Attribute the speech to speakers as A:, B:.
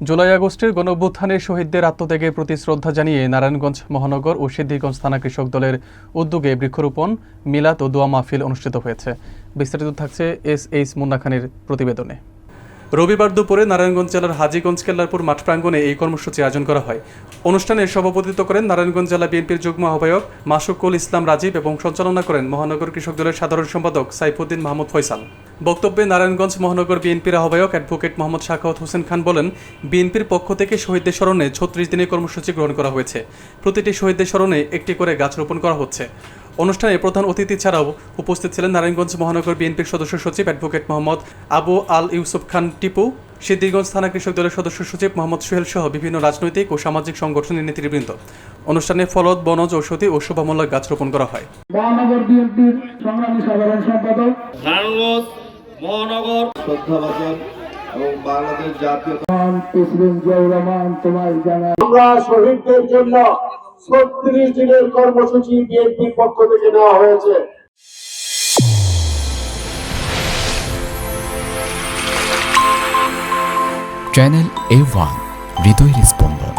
A: জুলাই আগস্টের গণঅভ্যুত্থানে শহীদদের আত্মত্যাগের প্রতি শ্রদ্ধা জানিয়ে নারায়ণগঞ্জ মহানগর ও সিদ্ধিরগঞ্জ থানা কৃষক দলের উদ্যোগে বৃক্ষরোপণ, মিলাদ ও দোয়া মাহফিল অনুষ্ঠিত হয়েছে। বিস্তারিত থাকছে এস মুন্না খানের প্রতিবেদনে। রবিবার দুপুরে নারায়ণগঞ্জ জেলার হাজীগঞ্জ কেল্লারপুর মাঠ প্রাঙ্গণে এই কর্মসূচি আয়োজন করা হয়। অনুষ্ঠানে সভাপতিত্ব করেন নারায়ণগঞ্জ জেলা বিএনপির যুগ্ম আহ্বায়ক মাসুকুল ইসলাম রাজীব এবং সঞ্চালনা করেন মহানগর কৃষক দলের সাধারণ সম্পাদক সাইফুদ্দিন মাহমুদ ফয়সাল। বক্তব্যে নারায়ণগঞ্জ মহানগর বিএনপির আহ্বায়ক অ্যাডভোকেট মোহাম্মদ শাখাওয়াত হোসেন খান বলেন, বিএনপির পক্ষ থেকে শহীদদের স্মরণে ৩৬ দিনের কর্মসূচি গ্রহণ করা হয়েছে। প্রতিটি শহীদদের স্মরণে একটি করে গাছ রোপণ করা হচ্ছে। অনুষ্ঠানে প্রধান অতিথি ছাড়াও উপস্থিত ছিলেন নারায়ণগঞ্জ মহানগর বিএনপির সদস্য সচিব অ্যাডভোকেট মোহাম্মদ আবু আল ইউসুফ খান টিপু, সিদ্ধিরগঞ্জ থানা কৃষক দলের সদস্য সচিব মোহাম্মদ সোহেল সহ বিভিন্ন রাজনৈতিক ও সামাজিক সংগঠনের নেতৃবৃন্দ। অনুষ্ঠানে ফলদ, বনজ, ঔষধি ও শুভমূল্য গাছ রোপণ করা হয়।
B: মহানগর বিএনপির সংগ্রামী সাধারণ সম্পাদক
C: নারায়ণগঞ্জ মহানগর শ্রদ্ধাভাজন এবং বাংলাদেশ জাতীয়
B: প্রেসিডেন্ট জিয়াউর রহমান তোমায় জানাই
D: আমরা শহীদদের জন্য ৩৬ দিনের কর্মসূচি বিএনপির পক্ষ থেকে নেওয়া হয়েছে।
E: চ্যানেল A1 হৃদয়ের স্পন্দন।